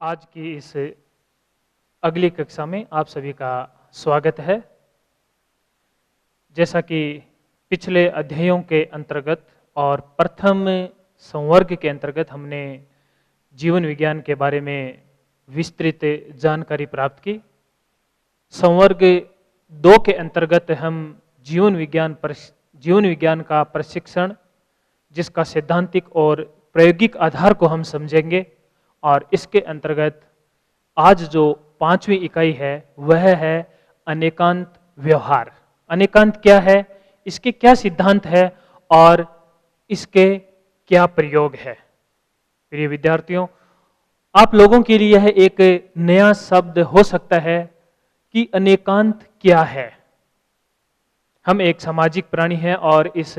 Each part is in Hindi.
आज की इस अगली कक्षा में आप सभी का स्वागत है। जैसा कि पिछले अध्यायों के अंतर्गत और प्रथम संवर्ग के अंतर्गत हमने जीवन विज्ञान के बारे में विस्तृत जानकारी प्राप्त की। संवर्ग 2 के अंतर्गत हम जीवन विज्ञान का प्रशिक्षण, जिसका सैद्धांतिक और प्रायोगिक आधार को हम समझेंगे। और इसके अंतर्गत आज जो 5वीं इकाई है वह है अनेकांत व्यवहार। अनेकांत क्या है, इसके क्या सिद्धांत है और इसके क्या प्रयोग है। प्रिय विद्यार्थियों, आप लोगों के लिए यह एक नया शब्द हो सकता है कि अनेकांत क्या है। हम एक सामाजिक प्राणी हैं और इस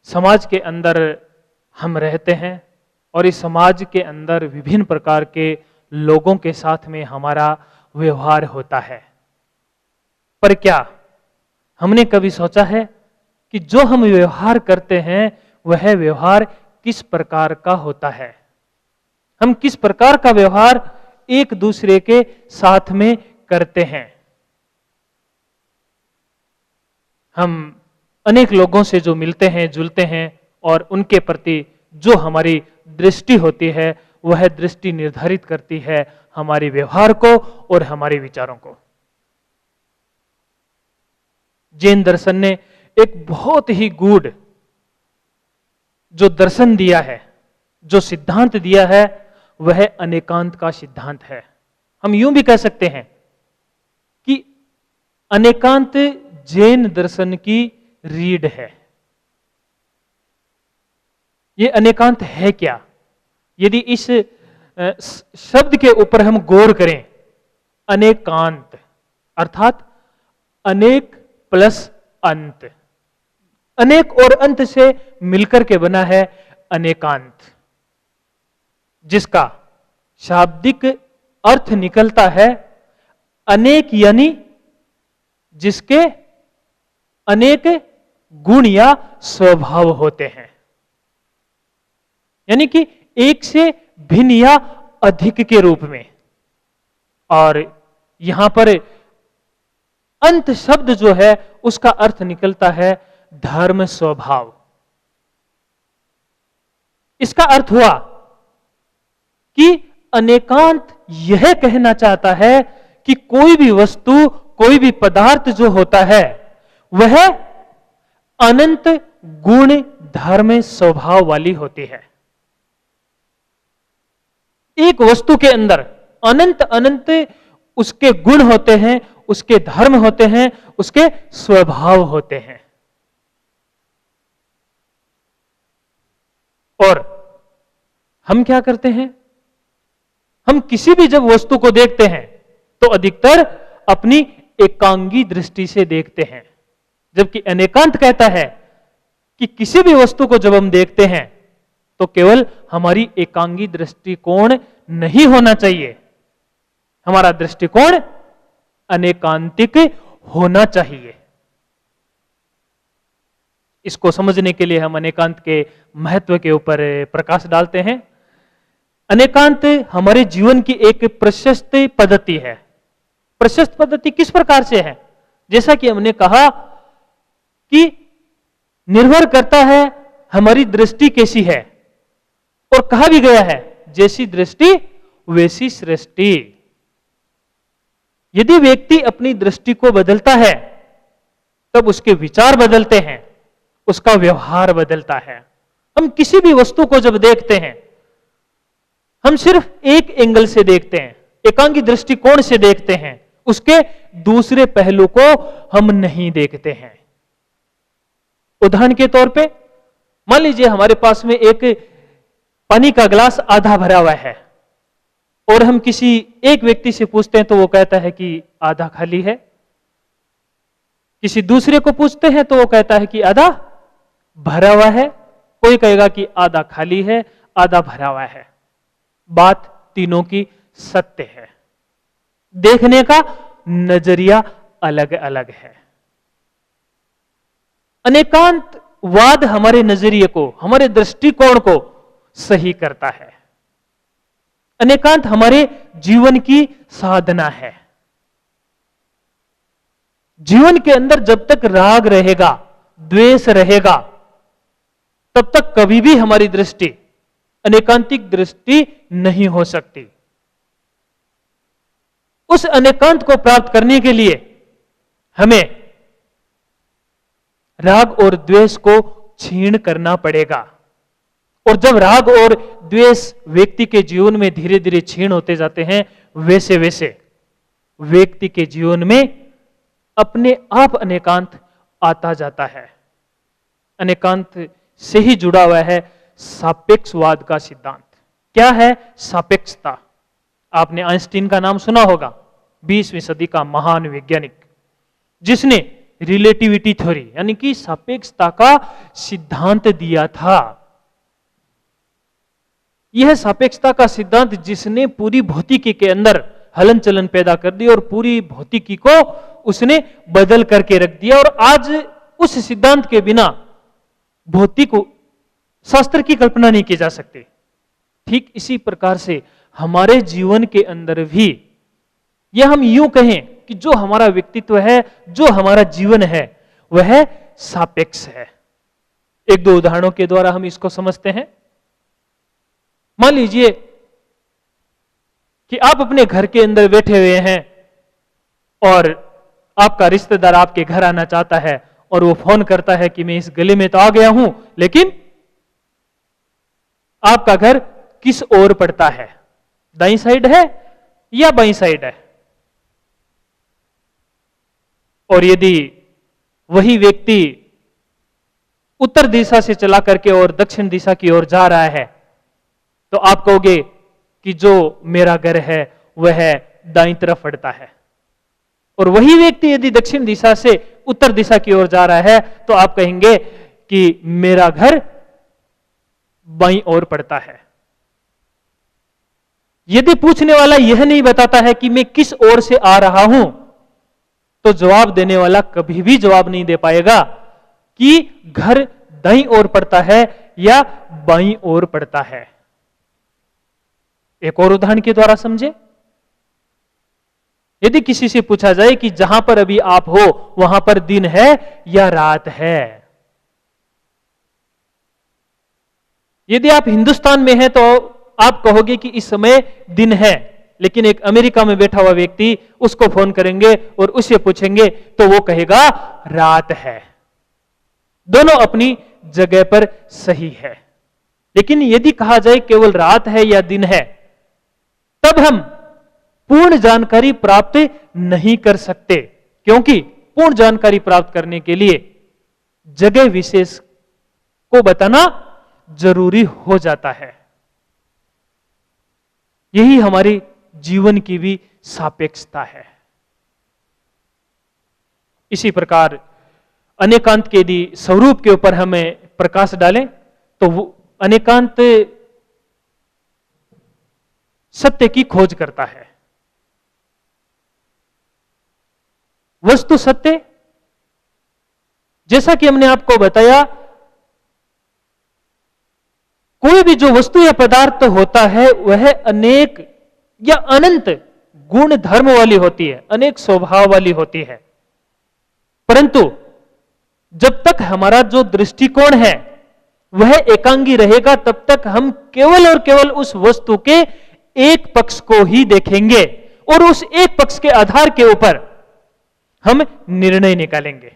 समाज के अंदर हम रहते हैं और इस समाज के अंदर विभिन्न प्रकार के लोगों के साथ में हमारा व्यवहार होता है। पर क्या हमने कभी सोचा है कि जो हम व्यवहार करते हैं वह व्यवहार किस प्रकार का होता है? हम किस प्रकार का व्यवहार एक दूसरे के साथ में करते हैं? हम अनेक लोगों से जो मिलते हैं, जुलते हैं और उनके प्रति जो हमारी दृष्टि होती है वह दृष्टि निर्धारित करती है हमारे व्यवहार को और हमारे विचारों को। जैन दर्शन ने एक बहुत ही गूढ़ जो दर्शन दिया है, जो सिद्धांत दिया है, वह अनेकांत का सिद्धांत है। हम यूं भी कह सकते हैं कि अनेकांत जैन दर्शन की रीढ़ है। ये अनेकांत है क्या? यदि इस शब्द के ऊपर हम गौर करें, अनेकांत अर्थात अनेक प्लस अंत, अनेक और अंत से मिलकर के बना है अनेकांत, जिसका शाब्दिक अर्थ निकलता है अनेक, यानी जिसके अनेक गुण या स्वभाव होते हैं, यानी कि एक से भिन्न या अधिक के रूप में। और यहां पर अंत शब्द जो है उसका अर्थ निकलता है धर्म स्वभाव। इसका अर्थ हुआ कि अनेकांत यह कहना चाहता है कि कोई भी वस्तु, कोई भी पदार्थ जो होता है वह अनंत गुण, धर्म, स्वभाव वाली होती है। एक वस्तु के अंदर अनंत अनंत उसके गुण होते हैं, उसके धर्म होते हैं, उसके स्वभाव होते हैं। और हम क्या करते हैं? हम किसी भी जब वस्तु को देखते हैं तो अधिकतर अपनी एकांगी दृष्टि से देखते हैं, जबकि अनेकांत कहता है कि किसी भी वस्तु को जब हम देखते हैं तो केवल हमारी एकांगी दृष्टिकोण नहीं होना चाहिए, हमारा दृष्टिकोण अनेकांतिक होना चाहिए। इसको समझने के लिए हम अनेकांत के महत्व के ऊपर प्रकाश डालते हैं। अनेकांत हमारे जीवन की एक प्रशस्त पद्धति है। प्रशस्त पद्धति किस प्रकार से है? जैसा कि हमने कहा कि निर्भर करता है हमारी दृष्टि कैसी है, और कहा भी गया है जैसी दृष्टि वैसी सृष्टि। यदि व्यक्ति अपनी दृष्टि को बदलता है तब उसके विचार बदलते हैं, उसका व्यवहार बदलता है। हम किसी भी वस्तु को जब देखते हैं हम सिर्फ एक एंगल से देखते हैं, एकांगी दृष्टिकोण से देखते हैं, उसके दूसरे पहलू को हम नहीं देखते हैं। उदाहरण के तौर पे मान लीजिए हमारे पास में एक पानी का गिलास आधा भरा हुआ है और हम किसी एक व्यक्ति से पूछते हैं तो वो कहता है कि आधा खाली है। किसी दूसरे को पूछते हैं तो वो कहता है कि आधा भरा हुआ है। कोई कहेगा कि आधा खाली है, आधा भरा हुआ है। बात तीनों की सत्य है, देखने का नजरिया अलग अलग है। अनेकांतवाद हमारे नजरिए को, हमारे दृष्टिकोण को सही करता है। अनेकांत हमारे जीवन की साधना है। जीवन के अंदर जब तक राग रहेगा, द्वेष रहेगा, तब तक कभी भी हमारी दृष्टि अनेकांतिक दृष्टि नहीं हो सकती। उस अनेकांत को प्राप्त करने के लिए हमें राग और द्वेष को क्षीण करना पड़ेगा। और जब राग और द्वेष व्यक्ति के जीवन में धीरे धीरे क्षीण होते जाते हैं, वैसे वैसे व्यक्ति के जीवन में अपने आप अनेकांत आता जाता है। अनेकांत से ही जुड़ा हुआ है सापेक्षवाद का सिद्धांत। क्या है सापेक्षता? आपने आइंस्टीन का नाम सुना होगा, 20वीं सदी का महान वैज्ञानिक, जिसने रिलेटिविटी थ्योरी यानी कि सापेक्षता का सिद्धांत दिया था। यह सापेक्षता का सिद्धांत जिसने पूरी भौतिकी के अंदर हलन चलन पैदा कर दी और पूरी भौतिकी को उसने बदल करके रख दिया। और आज उस सिद्धांत के बिना भौतिक शास्त्र की कल्पना नहीं की जा सकती। ठीक इसी प्रकार से हमारे जीवन के अंदर भी, यह हम यूं कहें कि जो हमारा व्यक्तित्व है, जो हमारा जीवन है, वह सापेक्ष है। एक दो उदाहरणों के द्वारा हम इसको समझते हैं। मान लीजिए कि आप अपने घर के अंदर बैठे हुए हैं और आपका रिश्तेदार आपके घर आना चाहता है और वो फोन करता है कि मैं इस गली में तो आ गया हूं, लेकिन आपका घर किस ओर पड़ता है? दाईं साइड है या बाईं साइड है? और यदि वही व्यक्ति उत्तर दिशा से चला करके और दक्षिण दिशा की ओर जा रहा है, तो आप कहोगे कि जो मेरा घर है वह दाईं तरफ पड़ता है। और वही व्यक्ति यदि दक्षिण दिशा से उत्तर दिशा की ओर जा रहा है, तो आप कहेंगे कि मेरा घर बाईं ओर पड़ता है। यदि पूछने वाला यह नहीं बताता है कि मैं किस ओर से आ रहा हूं, तो जवाब देने वाला कभी भी जवाब नहीं दे पाएगा कि घर दाईं ओर पड़ता है या बाईं ओर पड़ता है। एक और उदाहरण के द्वारा समझे। यदि किसी से पूछा जाए कि जहां पर अभी आप हो वहां पर दिन है या रात है, यदि आप हिंदुस्तान में हैं तो आप कहोगे कि इस समय दिन है, लेकिन एक अमेरिका में बैठा हुआ व्यक्ति, उसको फोन करेंगे और उससे पूछेंगे तो वो कहेगा रात है। दोनों अपनी जगह पर सही है। लेकिन यदि कहा जाए केवल रात है या दिन है, तब हम पूर्ण जानकारी प्राप्त नहीं कर सकते, क्योंकि पूर्ण जानकारी प्राप्त करने के लिए जगह विशेष को बताना जरूरी हो जाता है। यही हमारी जीवन की भी सापेक्षता है। इसी प्रकार अनेकांत के यदि स्वरूप के ऊपर हमें प्रकाश डालें, तो वो अनेकांत सत्य की खोज करता है। वस्तु सत्य, जैसा कि हमने आपको बताया, कोई भी जो वस्तु या पदार्थ होता है वह अनेक या अनंत गुण धर्म वाली होती है, अनेक स्वभाव वाली होती है। परंतु जब तक हमारा जो दृष्टिकोण है वह एकांगी रहेगा, तब तक हम केवल और केवल उस वस्तु के एक पक्ष को ही देखेंगे और उस एक पक्ष के आधार के ऊपर हम निर्णय निकालेंगे।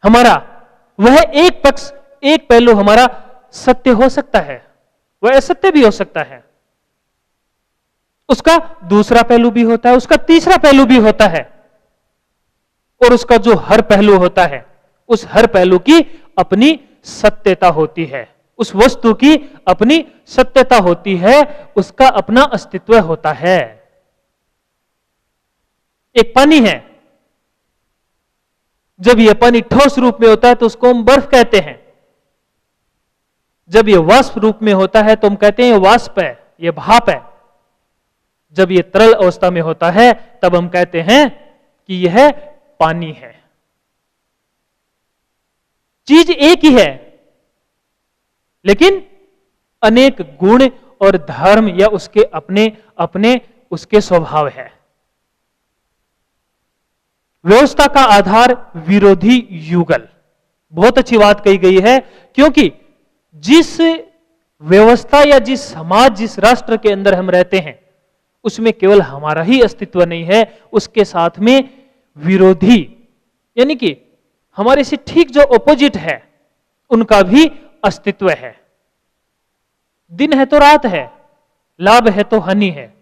हमारा वह एक पक्ष, एक पहलू हमारा सत्य हो सकता है, वह असत्य भी हो सकता है, उसका दूसरा पहलू भी होता है, उसका तीसरा पहलू भी होता है, और उसका जो हर पहलू होता है उस हर पहलू की अपनी सत्यता होती है, उस वस्तु की अपनी सत्यता होती है, उसका अपना अस्तित्व होता है। एक पानी है, जब यह पानी ठोस रूप में होता है तो उसको हम बर्फ कहते हैं। जब यह वाष्प रूप में होता है तो हम कहते हैं यह वाष्प है, यह भाप है। जब यह तरल अवस्था में होता है तब हम कहते हैं कि यह पानी है। चीज एक ही है, लेकिन अनेक गुण और धर्म या उसके अपने अपने उसके स्वभाव है। व्यवस्था का आधार विरोधी युगल, बहुत अच्छी बात कही गई है, क्योंकि जिस व्यवस्था या जिस समाज, जिस राष्ट्र के अंदर हम रहते हैं, उसमें केवल हमारा ही अस्तित्व नहीं है, उसके साथ में विरोधी यानी कि हमारे से ठीक जो ऑपोजिट है उनका भी अस्तित्व है। दिन है तो रात है, लाभ है तो हानि है,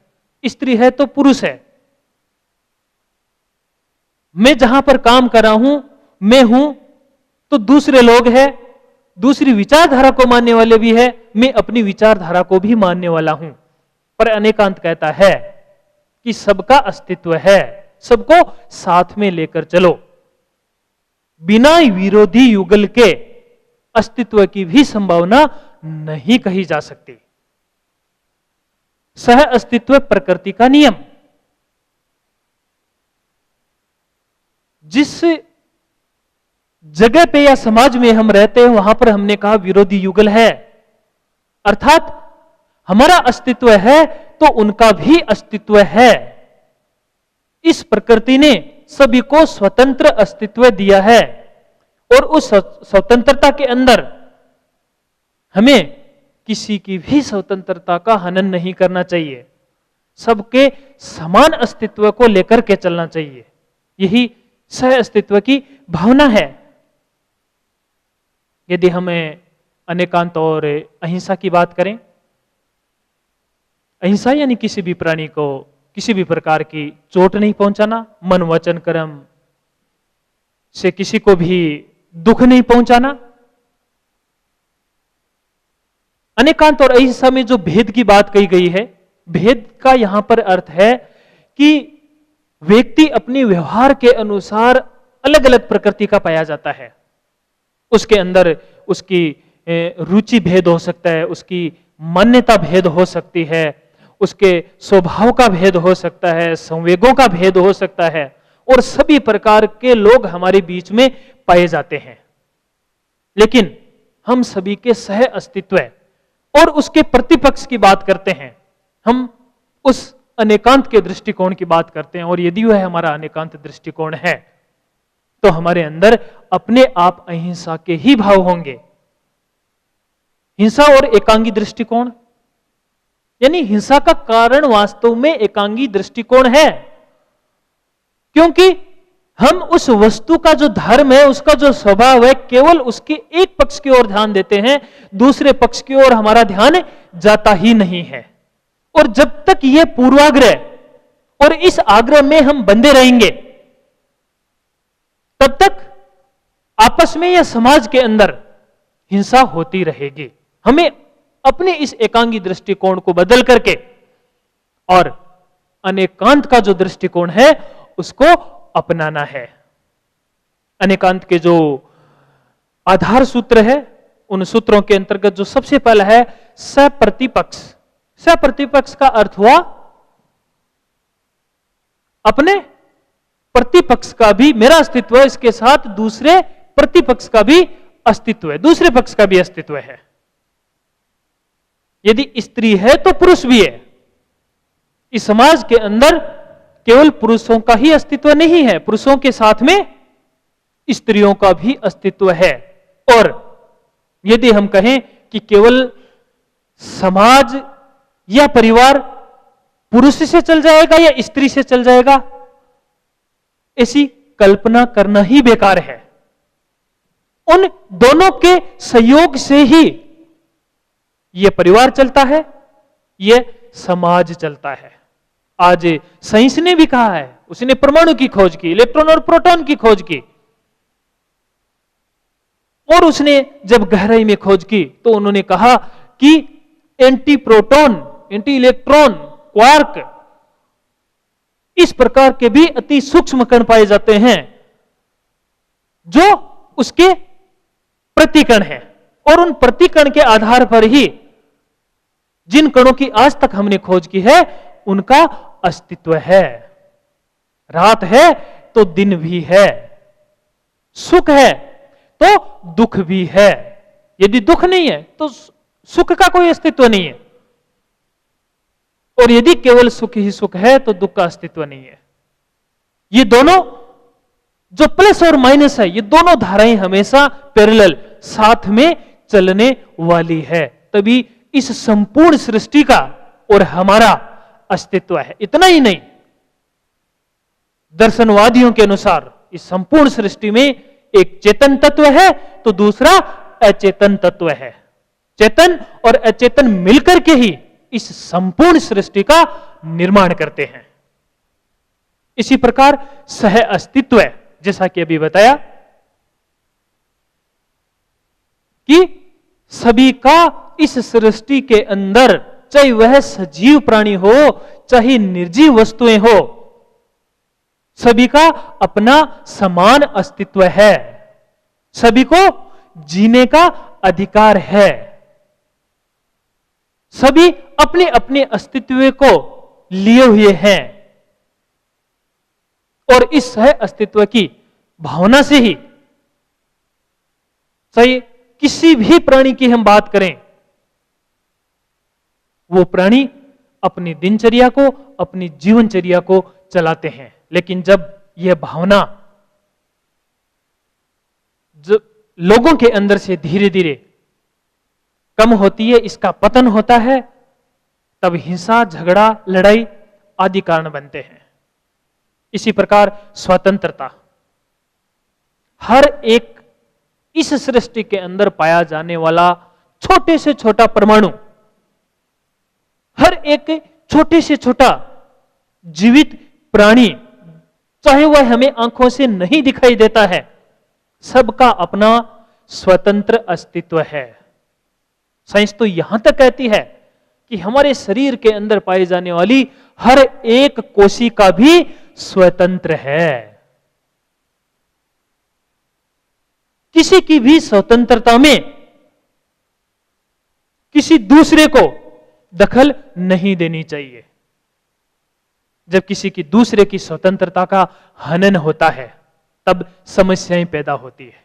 स्त्री है तो पुरुष है। मैं जहां पर काम कर रहा हूं, मैं हूं तो दूसरे लोग हैं, दूसरी विचारधारा को मानने वाले भी है, मैं अपनी विचारधारा को भी मानने वाला हूं। पर अनेकांत कहता है कि सबका अस्तित्व है, सबको साथ में लेकर चलो। बिना विरोधी युगल के अस्तित्व की भी संभावना नहीं कही जा सकती। सह अस्तित्व प्रकृति का नियम। जिस जगह पे या समाज में हम रहते हैं वहां पर हमने कहा विरोधी युगल है, अर्थात हमारा अस्तित्व है तो उनका भी अस्तित्व है। इस प्रकृति ने सभी को स्वतंत्र अस्तित्व दिया है और उस स्वतंत्रता के अंदर हमें किसी की भी स्वतंत्रता का हनन नहीं करना चाहिए, सबके समान अस्तित्व को लेकर के चलना चाहिए। यही सह अस्तित्व की भावना है। यदि हमें अनेकांत और अहिंसा की बात करें, अहिंसा यानी किसी भी प्राणी को किसी भी प्रकार की चोट नहीं पहुंचाना, मन वचन कर्म से किसी को भी दुख नहीं पहुंचाना। अनेकांत और अहिंसा में जो भेद की बात कही गई है, भेद का यहां पर अर्थ है कि व्यक्ति अपने व्यवहार के अनुसार अलग अलग प्रकृति का पाया जाता है। उसके अंदर उसकी रुचि भेद हो सकता है, उसकी मान्यता भेद हो सकती है, उसके स्वभाव का भेद हो सकता है, संवेगों का भेद हो सकता है, और सभी प्रकार के लोग हमारे बीच में पाए जाते हैं। लेकिन हम सभी के सह अस्तित्व और उसके प्रतिपक्ष की बात करते हैं, हम उस अनेकांत के दृष्टिकोण की बात करते हैं। और यदि वह हमारा अनेकांत दृष्टिकोण है तो हमारे अंदर अपने आप अहिंसा के ही भाव होंगे। हिंसा और एकांगी दृष्टिकोण यानी हिंसा का कारण वास्तव में एकांगी दृष्टिकोण है, क्योंकि हम उस वस्तु का जो धर्म है, उसका जो स्वभाव है, केवल उसके एक पक्ष की ओर ध्यान देते हैं, दूसरे पक्ष की ओर हमारा ध्यान जाता ही नहीं है। और जब तक यह पूर्वाग्रह और इस आग्रह में हम बंधे रहेंगे, तब तक आपस में या समाज के अंदर हिंसा होती रहेगी। हमें अपने इस एकांगी दृष्टिकोण को बदल करके और अनेकांत का जो दृष्टिकोण है उसको अपनाना है। अनेकांत के जो आधार सूत्र है, उन सूत्रों के अंतर्गत जो सबसे पहला है सप्रतिपक्ष। सप्रतिपक्ष का अर्थ हुआ अपने प्रतिपक्ष का भी मेरा अस्तित्व है, इसके साथ दूसरे प्रतिपक्ष का भी अस्तित्व है, दूसरे पक्ष का भी अस्तित्व है। यदि स्त्री है तो पुरुष भी है। इस समाज के अंदर केवल पुरुषों का ही अस्तित्व नहीं है, पुरुषों के साथ में स्त्रियों का भी अस्तित्व है। और यदि हम कहें कि केवल समाज या परिवार पुरुष से चल जाएगा या स्त्री से चल जाएगा, ऐसी कल्पना करना ही बेकार है। उन दोनों के सहयोग से ही यह परिवार चलता है, यह समाज चलता है। आज साइंस ने भी कहा है, उसने परमाणु की खोज की, इलेक्ट्रॉन और प्रोटॉन की खोज की, और उसने जब गहराई में खोज की तो उन्होंने कहा कि anti proton, anti electron, quark, इस प्रकार के भी अति सूक्ष्म कण पाए जाते हैं जो उसके प्रतिकण हैं। और उन प्रतिकण के आधार पर ही जिन कणों की आज तक हमने खोज की है उनका अस्तित्व है। रात है तो दिन भी है, सुख है तो दुख भी है। यदि दुख नहीं है तो सुख का कोई अस्तित्व नहीं है। और यदि केवल सुख ही सुख है तो दुख का अस्तित्व नहीं है। ये दोनों जो प्लस और माइनस है, ये दोनों धाराएं हमेशा पैरेलल साथ में चलने वाली है, तभी इस संपूर्ण सृष्टि का और हमारा अस्तित्व है। इतना ही नहीं, दर्शनवादियों के अनुसार इस संपूर्ण सृष्टि में एक चेतन तत्व है तो दूसरा अचेतन तत्व है। चेतन और अचेतन मिलकर के ही इस संपूर्ण सृष्टि का निर्माण करते हैं। इसी प्रकार सह अस्तित्व है, जैसा कि अभी बताया कि सभी का इस सृष्टि के अंदर, चाहे वह सजीव प्राणी हो चाहे निर्जीव वस्तुएं हो, सभी का अपना समान अस्तित्व है, सभी को जीने का अधिकार है, सभी अपने अपने अस्तित्व को लिए हुए हैं और इस सह अस्तित्व की भावना से ही, चाहे किसी भी प्राणी की हम बात करें, वो प्राणी अपनी दिनचर्या को, अपनी जीवनचर्या को चलाते हैं। लेकिन जब यह भावना लोगों के अंदर से धीरे धीरे कम होती है, इसका पतन होता है, तब हिंसा, झगड़ा, लड़ाई आदि कारण बनते हैं। इसी प्रकार स्वतंत्रता, हर एक इस सृष्टि के अंदर पाया जाने वाला छोटे से छोटा परमाणु, हर एक छोटे से छोटा जीवित प्राणी, चाहे वह हमें आंखों से नहीं दिखाई देता है, सबका अपना स्वतंत्र अस्तित्व है। साइंस तो यहां तक कहती है कि हमारे शरीर के अंदर पाई जाने वाली हर एक कोशिका भी स्वतंत्र है। किसी की भी स्वतंत्रता में किसी दूसरे को दखल नहीं देनी चाहिए। जब किसी की दूसरे की स्वतंत्रता का हनन होता है, तब समस्याएं पैदा होती है।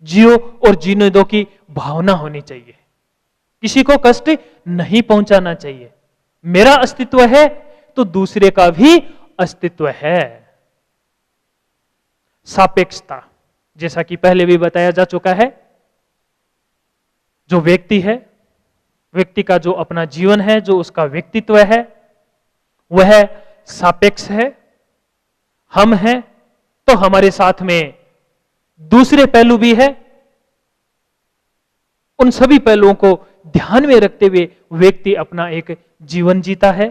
जियो और जीने दो की भावना होनी चाहिए, किसी को कष्ट नहीं पहुंचाना चाहिए। मेरा अस्तित्व है तो दूसरे का भी अस्तित्व है। सापेक्षता, जैसा कि पहले भी बताया जा चुका है, जो व्यक्ति है, व्यक्ति का जो अपना जीवन है, जो उसका व्यक्तित्व है, वह सापेक्ष है। हम हैं तो हमारे साथ में दूसरे पहलू भी है। उन सभी पहलुओं को ध्यान में रखते हुए व्यक्ति अपना एक जीवन जीता है।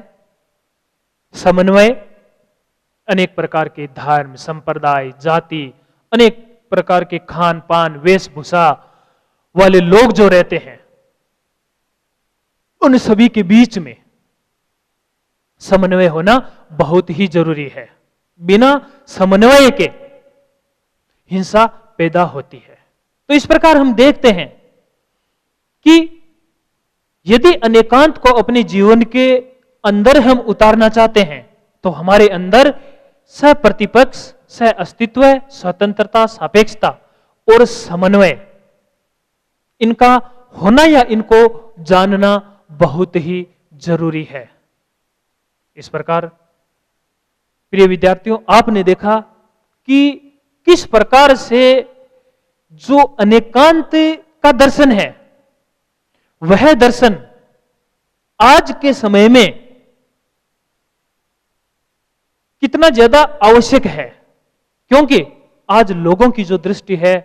समन्वय, अनेक प्रकार के धर्म, संप्रदाय, जाति, अनेक प्रकार के खान पान, वेशभूषा वाले लोग जो रहते हैं, उन सभी के बीच में समन्वय होना बहुत ही जरूरी है। बिना समन्वय के हिंसा पैदा होती है। तो इस प्रकार हम देखते हैं कि यदि अनेकांत को अपने जीवन के अंदर हम उतारना चाहते हैं, तो हमारे अंदर सह प्रतिपक्ष, सह अस्तित्व, स्वतंत्रता, सापेक्षता और समन्वय, इनका होना या इनको जानना बहुत ही जरूरी है। इस प्रकार प्रिय विद्यार्थियों, आपने देखा कि किस प्रकार से जो अनेकांत का दर्शन है, वह दर्शन आज के समय में कितना ज्यादा आवश्यक है। क्योंकि आज लोगों की जो दृष्टि है,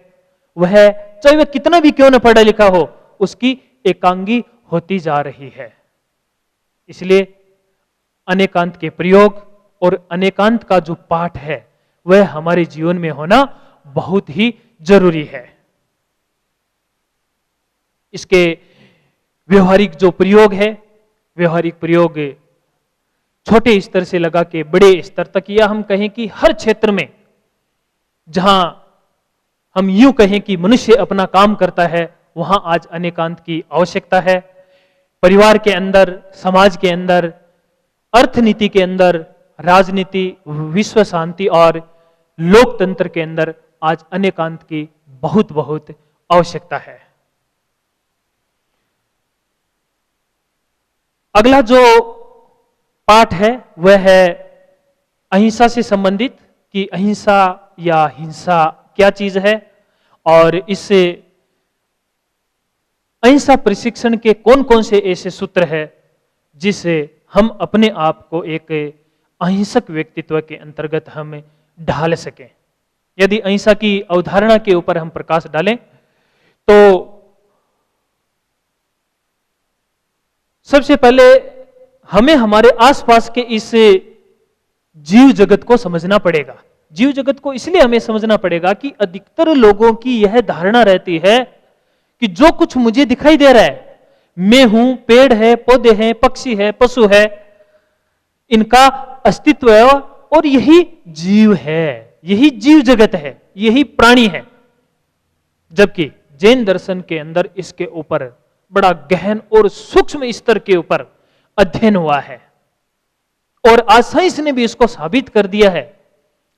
वह चाहे वह कितना भी क्यों न पढ़ा लिखा हो, उसकी एकांगी होती जा रही है। इसलिए अनेकांत के प्रयोग और अनेकांत का जो पाठ है, वह हमारे जीवन में होना बहुत ही जरूरी है। इसके व्यवहारिक जो प्रयोग है, व्यवहारिक प्रयोग छोटे स्तर से लगा के बड़े स्तर तक, या हम कहें कि हर क्षेत्र में जहां हम यूं कहें कि मनुष्य अपना काम करता है, वहां आज अनेकांत की आवश्यकता है। परिवार के अंदर, समाज के अंदर, अर्थनीति के अंदर, राजनीति, विश्व शांति और लोकतंत्र के अंदर आज अनेकांत की बहुत बहुत आवश्यकता है। अगला जो पाठ है वह है अहिंसा से संबंधित, कि अहिंसा या हिंसा क्या चीज है, और इससे अहिंसा प्रशिक्षण के कौन कौन से ऐसे सूत्र है जिससे हम अपने आप को एक अहिंसक व्यक्तित्व के अंतर्गत हम ढाल सकें। यदि अहिंसा की अवधारणा के ऊपर हम प्रकाश डालें तो सबसे पहले हमें हमारे आसपास के इस जीव जगत को समझना पड़ेगा। जीव जगत को इसलिए हमें समझना पड़ेगा कि अधिकतर लोगों की यह धारणा रहती है कि जो कुछ मुझे दिखाई दे रहा है, मैं हूं, पेड़ है, पौधे हैं, पक्षी है, पशु है, इनका अस्तित्व है और यही जीव है, यही जीव जगत है, यही प्राणी है। जबकि जैन दर्शन के अंदर इसके ऊपर बड़ा गहन और सूक्ष्म स्तर के ऊपर अध्ययन हुआ है, और आज साइंस ने भी इसको साबित कर दिया है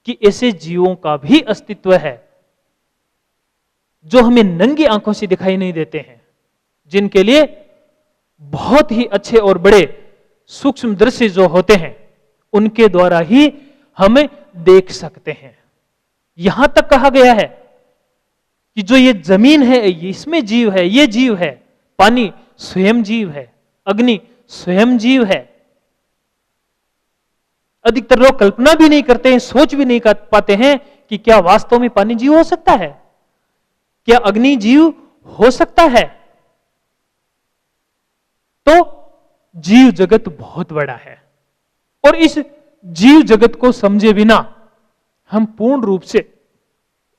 कि ऐसे जीवों का भी अस्तित्व है जो हमें नंगी आंखों से दिखाई नहीं देते हैं, जिनके लिए बहुत ही अच्छे और बड़े सूक्ष्म दृश्य जो होते हैं उनके द्वारा ही हमें देख सकते हैं। यहां तक कहा गया है कि जो ये जमीन है इसमें जीव है, ये जीव है, पानी स्वयं जीव है, अग्नि स्वयं जीव है। अधिकतर लोग कल्पना भी नहीं करते हैं, सोच भी नहीं कर पाते हैं कि क्या वास्तव में पानी जीव हो सकता है, क्या अग्नि जीव हो सकता है। तो जीव जगत बहुत बड़ा है, और इस जीव जगत को समझे बिना हम पूर्ण रूप से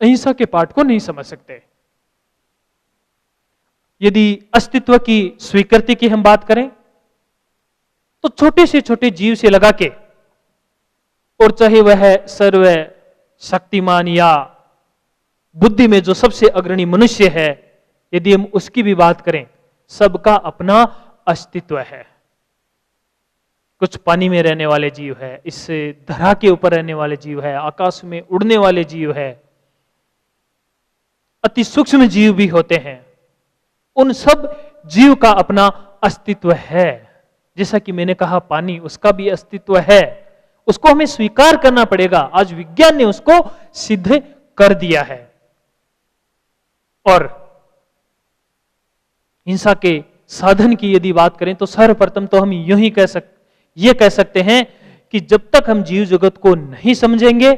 अहिंसा के पाठ को नहीं समझ सकते। यदि अस्तित्व की स्वीकृति की हम बात करें तो छोटे से छोटे जीव से लगा के, और चाहे वह सर्व शक्तिमान या बुद्धि में जो सबसे अग्रणी मनुष्य है, यदि हम उसकी भी बात करें, सबका अपना अस्तित्व है। कुछ पानी में रहने वाले जीव है, इस धरा के ऊपर रहने वाले जीव है, आकाश में उड़ने वाले जीव है, अति सूक्ष्म जीव भी होते हैं। उन सब जीव का अपना अस्तित्व है। जैसा कि मैंने कहा पानी, उसका भी अस्तित्व है, उसको हमें स्वीकार करना पड़ेगा। आज विज्ञान ने उसको सिद्ध कर दिया है। और हिंसा के साधन की यदि बात करें तो सर्वप्रथम तो हम यूं ही ये कह सकते हैं कि जब तक हम जीव जगत को नहीं समझेंगे,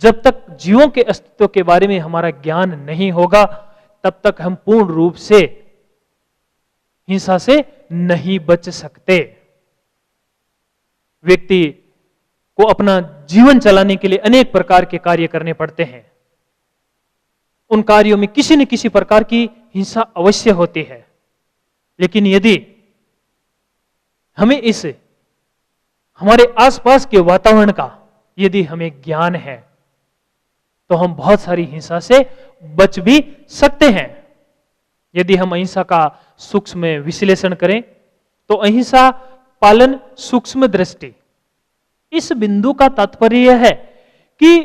जब तक जीवों के अस्तित्व के बारे में हमारा ज्ञान नहीं होगा, तब तक हम पूर्ण रूप से हिंसा से नहीं बच सकते। व्यक्ति को अपना जीवन चलाने के लिए अनेक प्रकार के कार्य करने पड़ते हैं। उन कार्यों में किसी न किसी प्रकार की हिंसा अवश्य होती है। लेकिन यदि हमें इस हमारे आसपास के वातावरण का यदि हमें ज्ञान है तो हम बहुत सारी हिंसा से बच भी सकते हैं। यदि हम अहिंसा का सूक्ष्म विश्लेषण करें तो अहिंसा पालन सूक्ष्म दृष्टि, इस बिंदु का तात्पर्य यह है कि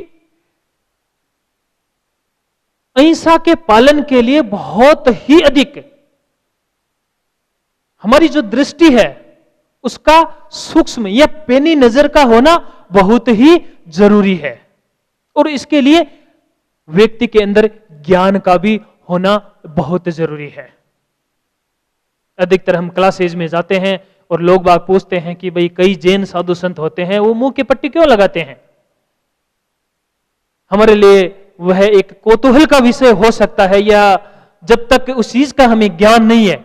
अहिंसा के पालन के लिए बहुत ही अधिक हमारी जो दृष्टि है उसका सूक्ष्म या पैनी नजर का होना बहुत ही जरूरी है, और इसके लिए व्यक्ति के अंदर ज्ञान का भी होना बहुत जरूरी है। अधिकतर हम क्लासेज में जाते हैं और लोग बाग पूछते हैं कि भाई कई जैन साधु संत होते हैं, वो मुंह के पट्टी क्यों लगाते हैं। हमारे लिए वह एक कौतूहल का विषय हो सकता है, या जब तक उस चीज का हमें ज्ञान नहीं है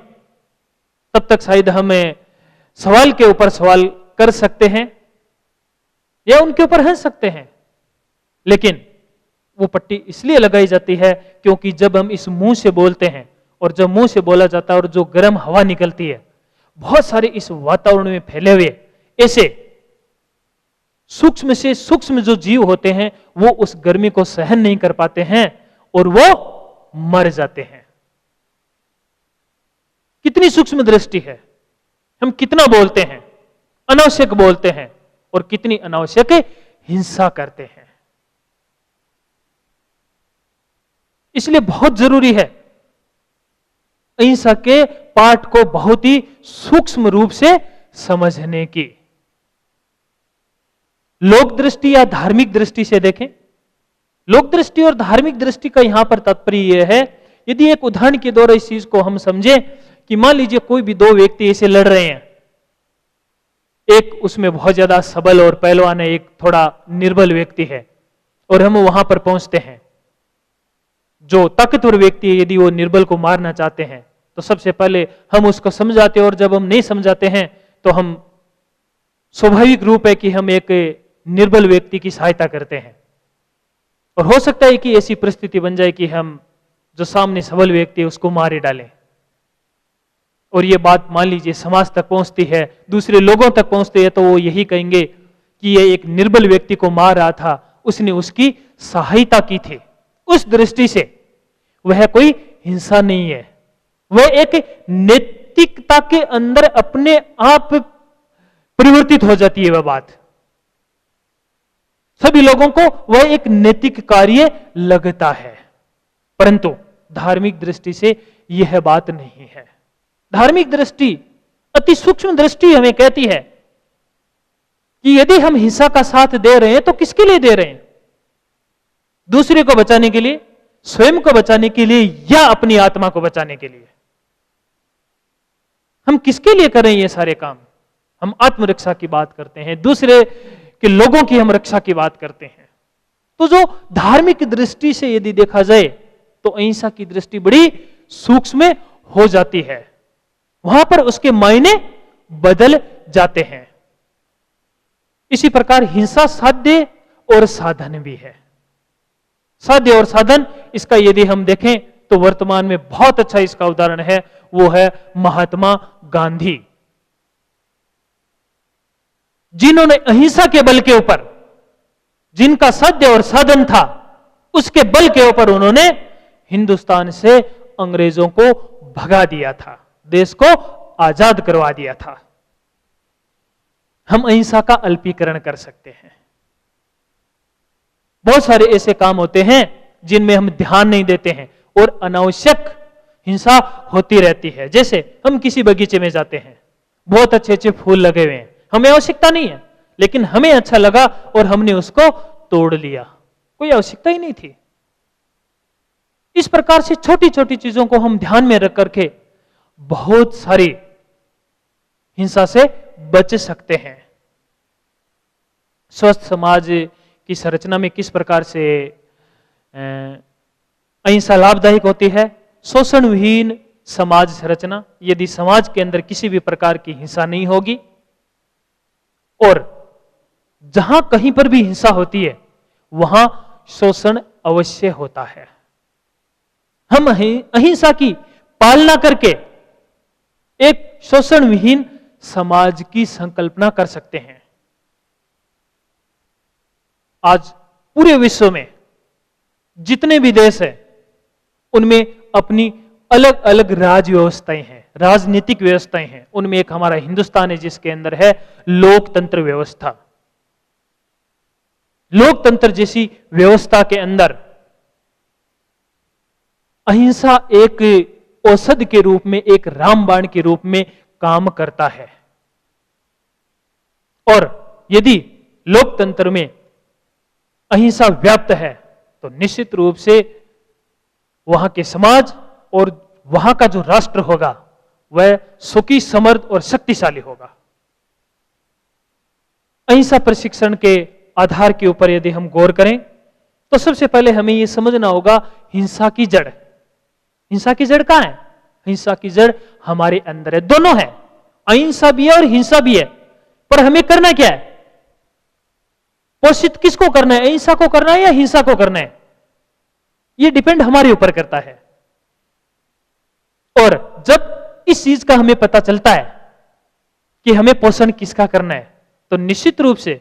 तब तक शायद हमें सवाल के ऊपर सवाल कर सकते हैं या उनके ऊपर हंस सकते हैं। लेकिन वो पट्टी इसलिए लगाई जाती है क्योंकि जब हम इस मुंह से बोलते हैं और जब मुंह से बोला जाता है और जो गर्म हवा निकलती है, बहुत सारे इस वातावरण में फैले हुए ऐसे सूक्ष्म से सूक्ष्म जो जीव होते हैं वो उस गर्मी को सहन नहीं कर पाते हैं और वो मर जाते हैं। कितनी सूक्ष्म दृष्टि है, हम कितना बोलते हैं, अनावश्यक बोलते हैं, और कितनी अनावश्यक हिंसा करते हैं। इसलिए बहुत जरूरी है अहिंसा के पाठ को बहुत ही सूक्ष्म रूप से समझने की। लोक दृष्टि या धार्मिक दृष्टि से देखें। लोक दृष्टि और धार्मिक दृष्टि का यहां पर तात्पर्य यह है, यदि एक उदाहरण के द्वारा इस चीज को हम समझें कि मान लीजिए कोई भी दो व्यक्ति ऐसे लड़ रहे हैं, एक उसमें बहुत ज्यादा सबल और पहलवान है, एक थोड़ा निर्बल व्यक्ति है, और हम वहां पर पहुंचते हैं। जो ताकतवर व्यक्ति है, यदि वो निर्बल को मारना चाहते हैं तो सबसे पहले हम उसको समझाते हैं, और जब हम नहीं समझाते हैं तो हम स्वाभाविक रूप है कि हम एक निर्बल व्यक्ति की सहायता करते हैं। और हो सकता है कि ऐसी परिस्थिति बन जाए कि हम जो सामने सबल व्यक्ति है उसको मारे डालें, और ये बात मान लीजिए समाज तक पहुंचती है, दूसरे लोगों तक पहुंचती है, तो वो यही कहेंगे कि ये एक निर्बल व्यक्ति को मार रहा था, उसने उसकी सहायता की थी। उस दृष्टि से वह कोई हिंसा नहीं है, वह एक नैतिकता के अंदर अपने आप परिवर्तित हो जाती है। वह बात सभी लोगों को वह एक नैतिक कार्य लगता है, परंतु धार्मिक दृष्टि से यह बात नहीं है। धार्मिक दृष्टि, अति सूक्ष्म दृष्टि हमें कहती है कि यदि हम हिंसा का साथ दे रहे हैं तो किसके लिए दे रहे हैं? दूसरे को बचाने के लिए, स्वयं को बचाने के लिए, या अपनी आत्मा को बचाने के लिए? हम किसके लिए कर रहे हैं ये सारे काम? हम आत्मरक्षा की बात करते हैं, दूसरे के लोगों की हम रक्षा की बात करते हैं। तो जो धार्मिक दृष्टि से यदि देखा जाए तो अहिंसा की दृष्टि बड़ी सूक्ष्म हो जाती है, वहां पर उसके मायने बदल जाते हैं। इसी प्रकार हिंसा साध्य और साधन भी है। साध्य और साधन, इसका यदि हम देखें तो वर्तमान में बहुत अच्छा इसका उदाहरण है, वो है महात्मा गांधी, जिन्होंने अहिंसा के बल के ऊपर, जिनका साध्य और साधन था, उसके बल के ऊपर उन्होंने हिंदुस्तान से अंग्रेजों को भगा दिया था, देश को आजाद करवा दिया था। हम अहिंसा का अल्पीकरण कर सकते हैं। बहुत सारे ऐसे काम होते हैं जिनमें हम ध्यान नहीं देते हैं और अनावश्यक हिंसा होती रहती है। जैसे हम किसी बगीचे में जाते हैं, बहुत अच्छे अच्छे फूल लगे हुए हैं, हमें आवश्यकता नहीं है, लेकिन हमें अच्छा लगा और हमने उसको तोड़ लिया, कोई आवश्यकता ही नहीं थी। इस प्रकार से छोटी छोटी चीजों को हम ध्यान में रख करके बहुत सारी हिंसा से बच सकते हैं। स्वस्थ समाज की संरचना में किस प्रकार से अहिंसा लाभदायक होती है? शोषण विहीन समाज संरचना। यदि समाज के अंदर किसी भी प्रकार की हिंसा नहीं होगी, और जहां कहीं पर भी हिंसा होती है वहां शोषण अवश्य होता है। हम अहिंसा की पालना करके एक शोषण विहीन समाज की संकल्पना कर सकते हैं। आज पूरे विश्व में जितने भी देश हैं उनमें अपनी अलग अलग राज व्यवस्थाएं हैं, राजनीतिक व्यवस्थाएं हैं। उनमें एक हमारा हिंदुस्तान है जिसके अंदर है लोकतंत्र व्यवस्था। लोकतंत्र जैसी व्यवस्था के अंदर अहिंसा एक औषधि के रूप में, एक रामबाण के रूप में काम करता है। और यदि लोकतंत्र में अहिंसा व्याप्त है तो निश्चित रूप से वहां के समाज और वहां का जो राष्ट्र होगा वह सुखी, समृद्ध और शक्तिशाली होगा। अहिंसा प्रशिक्षण के आधार के ऊपर यदि हम गौर करें तो सबसे पहले हमें यह समझना होगा हिंसा की जड़। हिंसा की जड़ कहां है? हिंसा की जड़ हमारे अंदर है। दोनों है, अहिंसा भी है और हिंसा भी है। पर हमें करना क्या है? पोषित किसको करना है? अहिंसा को करना है या हिंसा को करना है? यह डिपेंड हमारे ऊपर करता है। और जब इस चीज का हमें पता चलता है कि हमें पोषण किसका करना है, तो निश्चित रूप से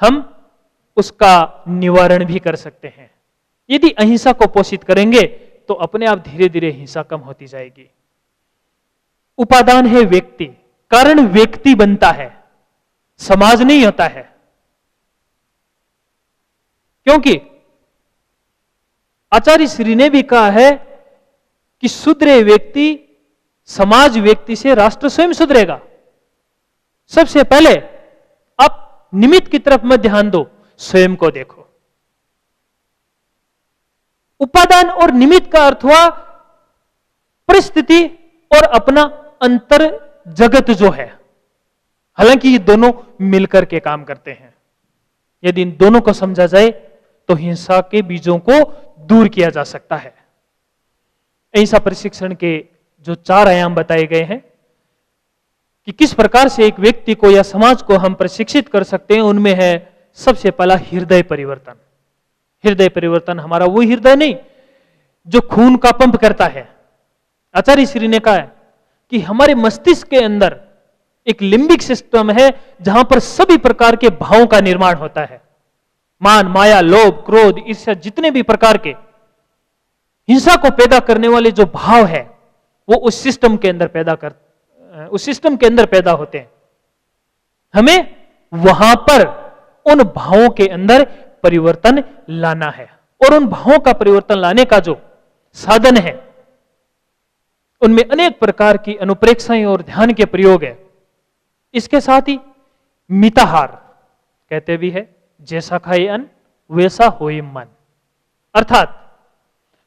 हम उसका निवारण भी कर सकते हैं। यदि अहिंसा को पोषित करेंगे तो अपने आप धीरे धीरे हिंसा कम होती जाएगी। उपादान है व्यक्ति, कारण व्यक्ति बनता है, समाज नहीं होता है। क्योंकि आचार्य श्री ने भी कहा है कि सुधरे व्यक्ति समाज व्यक्ति से राष्ट्र स्वयं सुधरेगा। सबसे पहले आप निमित्त की तरफ मत ध्यान दो, स्वयं को देखो। उपादान और निमित्त का अर्थ हुआ परिस्थिति और अपना अंतर जगत जो है। हालांकि ये दोनों मिलकर के काम करते हैं। यदि इन दोनों को समझा जाए तो हिंसा के बीजों को दूर किया जा सकता है। अहिंसा प्रशिक्षण के जो 4 आयाम बताए गए हैं कि किस प्रकार से एक व्यक्ति को या समाज को हम प्रशिक्षित कर सकते हैं, उनमें है सबसे पहला हृदय परिवर्तन। हृदय परिवर्तन हमारा वो हृदय नहीं जो खून का पंप करता है। आचार्य श्री ने कहा है कि हमारे मस्तिष्क के अंदर एक लिम्बिक सिस्टम है जहां पर सभी प्रकार के भावों का निर्माण होता है। मान, माया, लोभ, क्रोध, ईर्ष्या, जितने भी प्रकार के हिंसा को पैदा करने वाले जो भाव है वो उस सिस्टम के अंदर पैदा होते हैं। हमें वहां पर उन भावों के अंदर परिवर्तन लाना है, और उन भावों का परिवर्तन लाने का जो साधन है उनमें अनेक प्रकार की अनुप्रेक्षाएं और ध्यान के प्रयोग है। इसके साथ ही मिताहार कहते भी है, जैसा खाए अन्न वैसा होए मन, अर्थात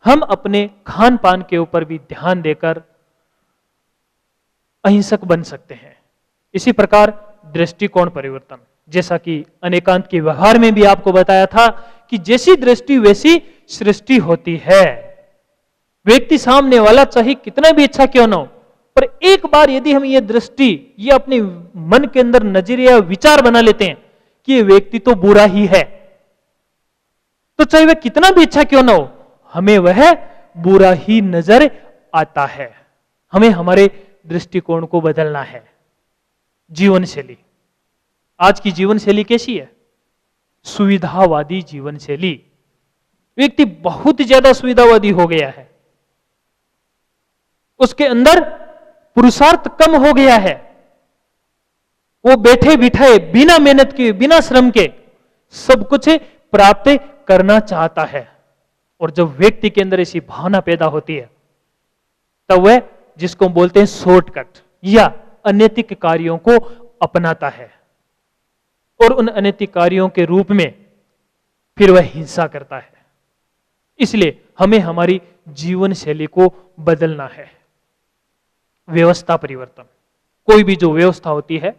हम अपने खान पान के ऊपर भी ध्यान देकर अहिंसक बन सकते हैं। इसी प्रकार दृष्टिकोण परिवर्तन, जैसा कि अनेकांत के व्यवहार में भी आपको बताया था कि जैसी दृष्टि वैसी सृष्टि होती है। व्यक्ति सामने वाला चाहे कितना भी अच्छा क्यों ना हो, पर एक बार यदि हम ये दृष्टि, ये अपने मन के अंदर नजरिया विचार बना लेते हैं कि ये व्यक्ति तो बुरा ही है, तो चाहे वह कितना भी अच्छा क्यों ना हो, हमें वह बुरा ही नजर आता है। हमें हमारे दृष्टिकोण को बदलना है। जीवन शैली, आज की जीवन शैली कैसी है? सुविधावादी जीवन शैली। व्यक्ति बहुत ज्यादा सुविधावादी हो गया है, उसके अंदर पुरुषार्थ कम हो गया है। वो बैठे बिठाए बिना मेहनत के, बिना श्रम के सब कुछ प्राप्त करना चाहता है। और जब व्यक्ति के अंदर ऐसी भावना पैदा होती है तब वह, जिसको बोलते हैं शॉर्टकट या अनैतिक कार्यों को अपनाता है, और उन अनैतिक कार्यों के रूप में फिर वह हिंसा करता है। इसलिए हमें हमारी जीवन शैली को बदलना है। व्यवस्था परिवर्तन, कोई भी जो व्यवस्था होती है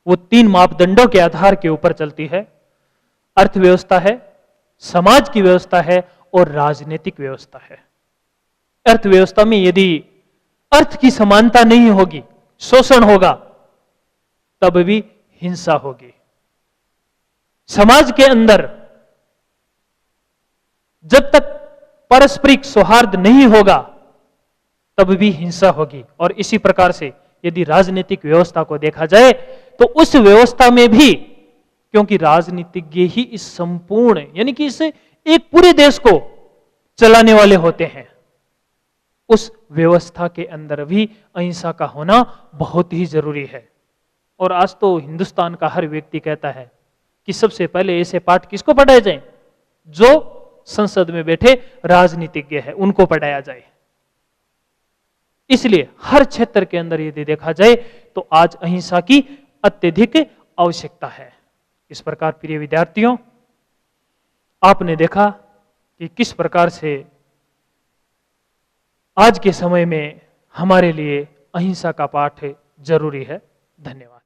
वो 3 मापदंडों के आधार के ऊपर चलती है। अर्थव्यवस्था है, समाज की व्यवस्था है और राजनीतिक व्यवस्था है। अर्थव्यवस्था में यदि अर्थ की समानता नहीं होगी, शोषण होगा, तब भी हिंसा होगी। समाज के अंदर जब तक पारस्परिक सौहार्द नहीं होगा तब भी हिंसा होगी। और इसी प्रकार से यदि राजनीतिक व्यवस्था को देखा जाए तो उस व्यवस्था में भी, क्योंकि राजनीतिज्ञ ही इस संपूर्ण, यानी कि इस एक पूरे देश को चलाने वाले होते हैं, उस व्यवस्था के अंदर भी अहिंसा का होना बहुत ही जरूरी है। और आज तो हिंदुस्तान का हर व्यक्ति कहता है कि सबसे पहले ऐसे पाठ किसको पढ़ाए जाएं? जो संसद में बैठे राजनीतिज्ञ हैं, उनको पढ़ाया जाए। इसलिए हर क्षेत्र के अंदर यदि देखा जाए तो आज अहिंसा की अत्यधिक आवश्यकता है। इस प्रकार प्रिय विद्यार्थियों, आपने देखा कि किस प्रकार से आज के समय में हमारे लिए अहिंसा का पाठ जरूरी है। धन्यवाद।